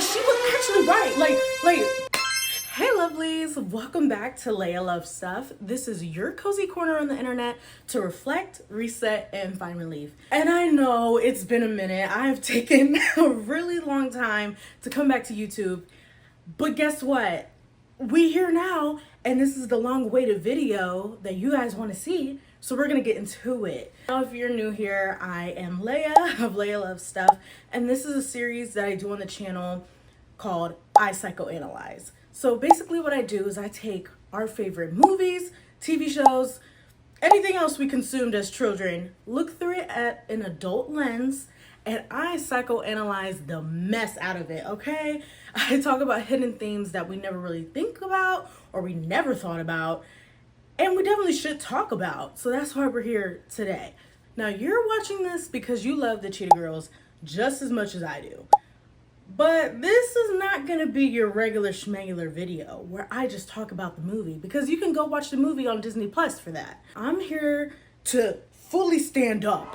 she was actually right. Hey lovelies, welcome back to Leia Love Stuff. This is your cozy corner on the internet to reflect, reset, and find relief. And I know it's been a minute. I've taken a really long time to come back to YouTube. But guess what? We here now, and this is the long-awaited video that you guys want to see. So we're gonna get into it. Now, if you're new here, I am Leia of Leia Love Stuff, and this is a series that I do on the channel called I Psychoanalyze. So basically what I do is I take our favorite movies, TV shows, anything else we consumed as children, look through it at an adult lens, and I psychoanalyze the mess out of it, okay? I talk about hidden themes that we never really think about or we never thought about, and we definitely should talk about. So that's why we're here today. Now, you're watching this because you love the Cheetah Girls just as much as I do. But this is not going to be your regular schmegular video where I just talk about the movie, because you can go watch the movie on Disney Plus for that. I'm here to fully stand up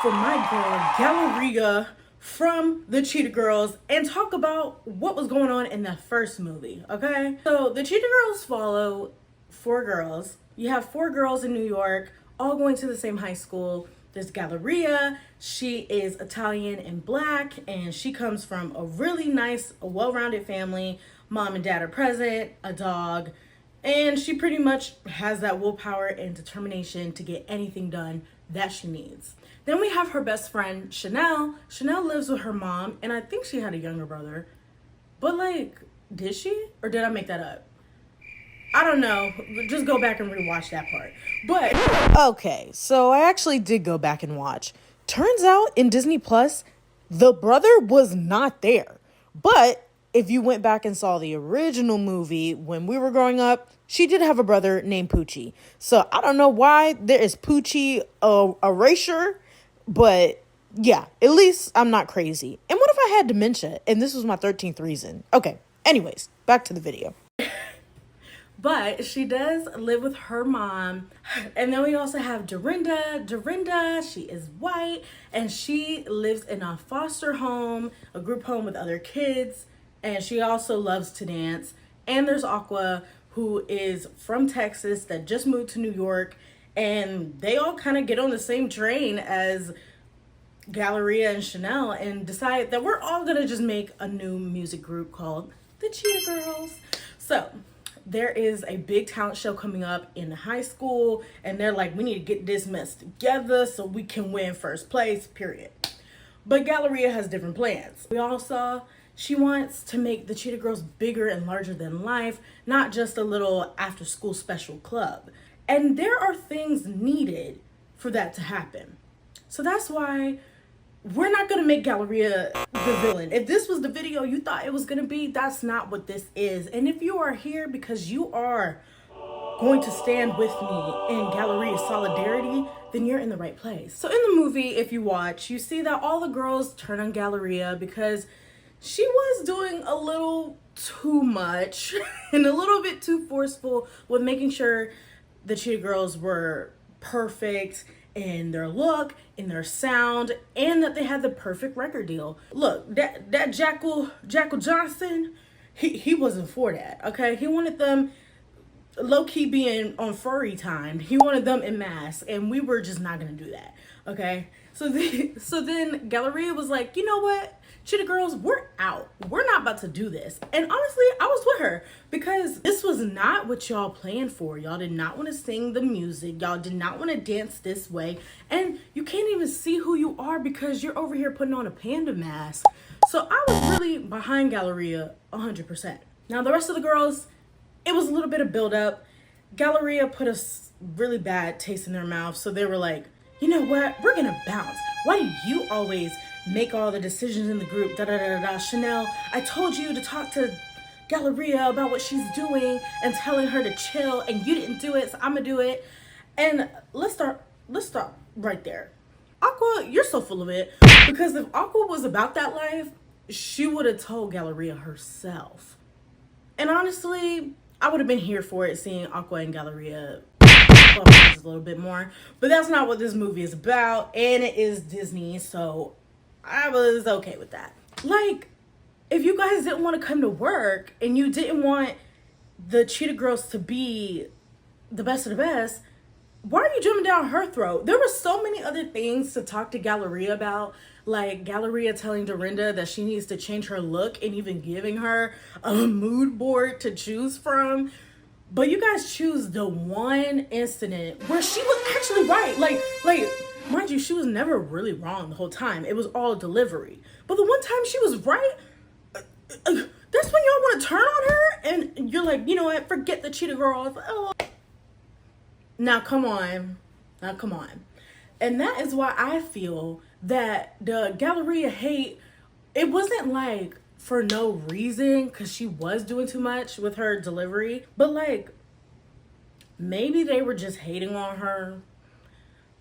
for my girl Galleria from the Cheetah Girls and talk about what was going on in the first movie, okay? So the Cheetah Girls follow four girls. You have four girls in New York, all going to the same high school. There's Galleria. She is Italian and black, and she comes from a really nice, well-rounded family. Mom and dad are present, a dog, and she pretty much has that willpower and determination to get anything done that she needs. Then we have her best friend, Chanel. Chanel lives with her mom, and I think she had a younger brother. But did she? Or did I make that up? I don't know. Just go back and rewatch that part. But okay, so I actually did go back and watch. Turns out in Disney Plus, the brother was not there. But if you went back and saw the original movie when we were growing up, she did have a brother named Pucci. So I don't know why there is Pucci erasure, but yeah, at least I'm not crazy. And what if I had dementia and this was my 13th reason? Okay, anyways, back to the video. But she does live with her mom. And then we also have Dorinda. Dorinda, she is white, and she lives in a foster home, a group home with other kids. And she also loves to dance. And there's Aqua, who is from Texas that just moved to New York. And they all kind of get on the same train as Galleria and Chanel and decide that we're all gonna just make a new music group called the Cheetah Girls. So there is a big talent show coming up in high school, and they're like, we need to get this mess together so we can win first place, period. But Galleria has different plans. We all saw she wants to make the Cheetah Girls bigger and larger than life, not just a little after school special club. And there are things needed for that to happen. So that's why we're not going to make Galleria the villain. If this was the video you thought it was going to be, that's not what this is. And if you are here because you are going to stand with me in Galleria's solidarity, then you're in the right place. So in the movie, if you watch, you see that all the girls turn on Galleria because she was doing a little too much and a little bit too forceful with making sure the Cheetah Girls were perfect in their look, in their sound, and that they had the perfect record deal. Look, that Jackal Johnson, he wasn't for that, okay? He wanted them low-key being on furry time. He wanted them in masks, and we were just not gonna do that, okay? So then Galleria was like, you know what? Cheetah Girls, we're out. We're not about to do this. And honestly, I was with her because this was not what y'all planned for. Y'all did not want to sing the music. Y'all did not want to dance this way. And you can't even see who you are because you're over here putting on a panda mask. So I was really behind Galleria 100%. Now, the rest of the girls, it was a little bit of build-up. Galleria put a really bad taste in their mouth. So they were like, you know what? We're going to bounce. Why do you always make all the decisions in the group? Chanel, I told you to talk to Galleria about what she's doing and telling her to chill, and you didn't do it, so I'm gonna do it. And let's start right there. Aqua, you're so full of it, because if Aqua was about that life, she would have told Galleria herself. And honestly, I would have been here for it, seeing Aqua and Galleria a little bit more. But that's not what this movie is about, and it is Disney, so I was okay with that. if you guys didn't want to come to work and you didn't want the Cheetah girls to be the best of the best, why are you jumping down her throat? There were so many other things to talk to Galleria about, like Galleria telling Dorinda that she needs to change her look and even giving her a mood board to choose from. But you guys choose the one incident where she was actually right. Like, mind you, she was never really wrong the whole time. It was all delivery. But the one time she was right, that's when y'all want to turn on her and you're like, you know what, forget the Cheetah girls. Oh. Now come on. And that is why I feel that the Galleria hate, it wasn't like for no reason, because she was doing too much with her delivery, but like maybe they were just hating on her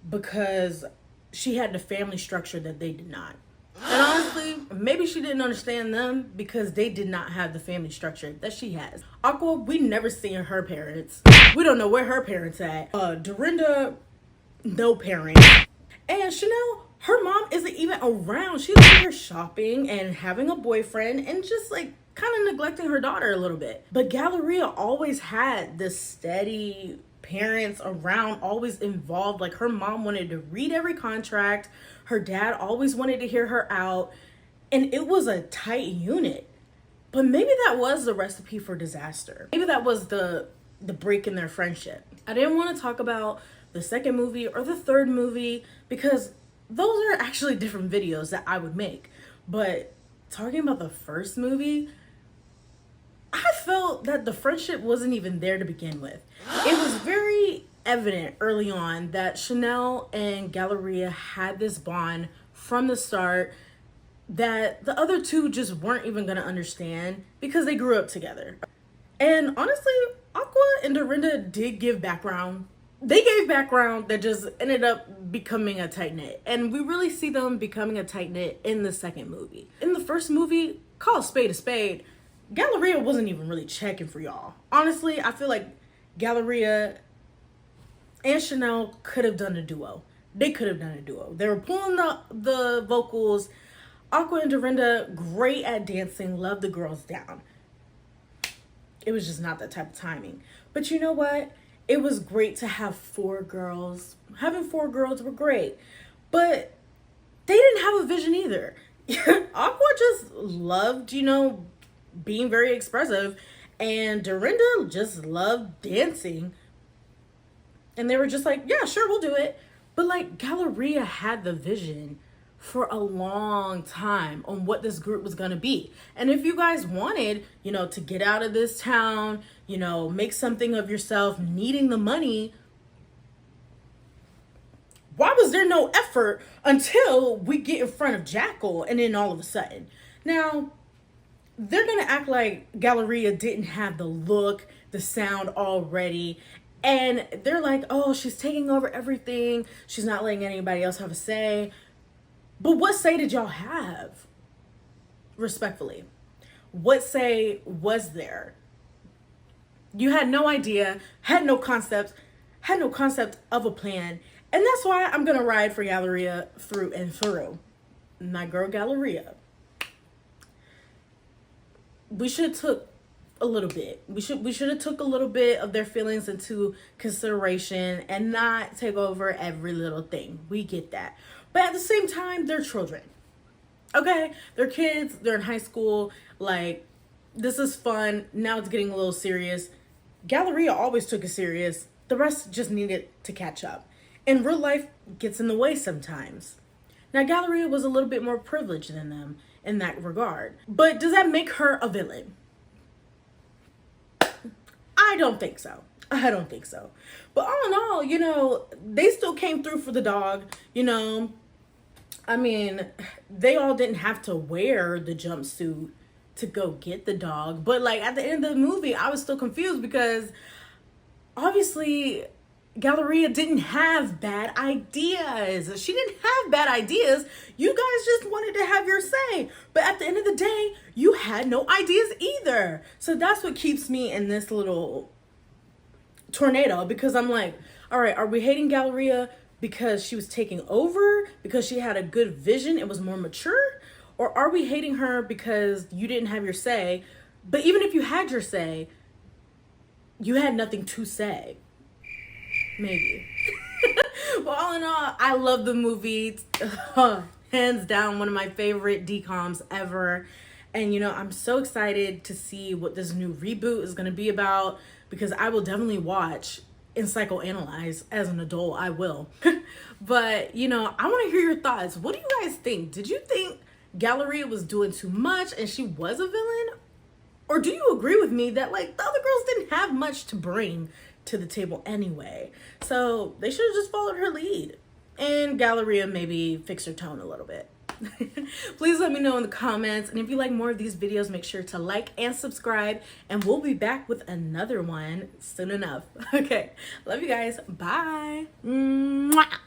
because she had the family structure that they did not. And honestly, maybe she didn't understand them because they did not have the family structure that she has. Aqua, we never seen her parents. We don't know where her parents at. Dorinda, no parents. And Chanel, her mom isn't even around. She's here shopping and having a boyfriend and just like kind of neglecting her daughter a little bit. But Galleria always had this steady parents around, always involved. Like her mom wanted to read every contract. Her dad always wanted to hear her out. And it was a tight unit. But maybe that was the recipe for disaster. Maybe that was the break in their friendship. I didn't want to talk about the second movie or the third movie because those are actually different videos that I would make. But talking about the first movie, I felt that the friendship wasn't even there to begin with. It was very evident early on that Chanel and Galleria had this bond from the start that the other two just weren't even gonna understand because they grew up together. And honestly, Aqua and Dorinda did give background. They gave background that just ended up becoming a tight knit. And we really see them becoming a tight knit in the second movie. In the first movie, call a spade, Galleria wasn't even really checking for y'all. Honestly, I feel like Galleria and Chanel could have done a duo. They could have done a duo. They were pulling the vocals. Aqua and Dorinda, great at dancing, love the girls down. It was just not that type of timing. But you know what? It was great to have 4 girls. Having 4 girls were great. But they didn't have a vision either. Aqua just loved, being very expressive. And Dorinda just loved dancing. And they were just like, yeah, sure, we'll do it. But like Galleria had the vision for a long time on what this group was going to be. And if you guys wanted, to get out of this town, make something of yourself, needing the money, why was there no effort until we get in front of Jackal and then all of a sudden? Now, they're going to act like Galleria didn't have the look, the sound already. And they're like, oh, she's taking over everything. She's not letting anybody else have a say. But what say did y'all have? Respectfully. What say was there? You had no idea, had no concept of a plan. And that's why I'm going to ride for Galleria through and through. My girl Galleria. We should have took a little bit. We should have took a little bit of their feelings into consideration and not take over every little thing. We get that. But at the same time, they're children. Okay? They're kids. They're in high school. Like, this is fun. Now it's getting a little serious. Galleria always took it serious. The rest just needed to catch up. And real life gets in the way sometimes. Now, Galleria was a little bit more privileged than them in that regard. But does that make her a villain? I don't think so. But all in all, they still came through for the dog. I mean, they all didn't have to wear the jumpsuit to go get the dog. But like at the end of the movie, I was still confused because obviously Galleria didn't have bad ideas. She didn't have bad ideas. You guys just wanted to have your say. But at the end of the day, you had no ideas either. So that's what keeps me in this little tornado, because I'm like, all right, are we hating Galleria because she was taking over, because she had a good vision, it was more mature? Or are we hating her because you didn't have your say? But even if you had your say, you had nothing to say. Maybe. Well, all in all, I love the movie. Hands down, one of my favorite DComs ever. And you know, I'm so excited to see what this new reboot is going to be about, because I will definitely watch and psychoanalyze as an adult. I will. But you know, I want to hear your thoughts. What do you guys think? Did you think Galleria was doing too much and she was a villain? Or do you agree with me that like the other girls didn't have much to bring to the table anyway? So they should have just followed her lead. And Galleria maybe fix her tone a little bit. Please let me know in the comments. And if you like more of these videos, make sure to like and subscribe. And we'll be back with another one soon enough. Okay. Love you guys. Bye. Mwah.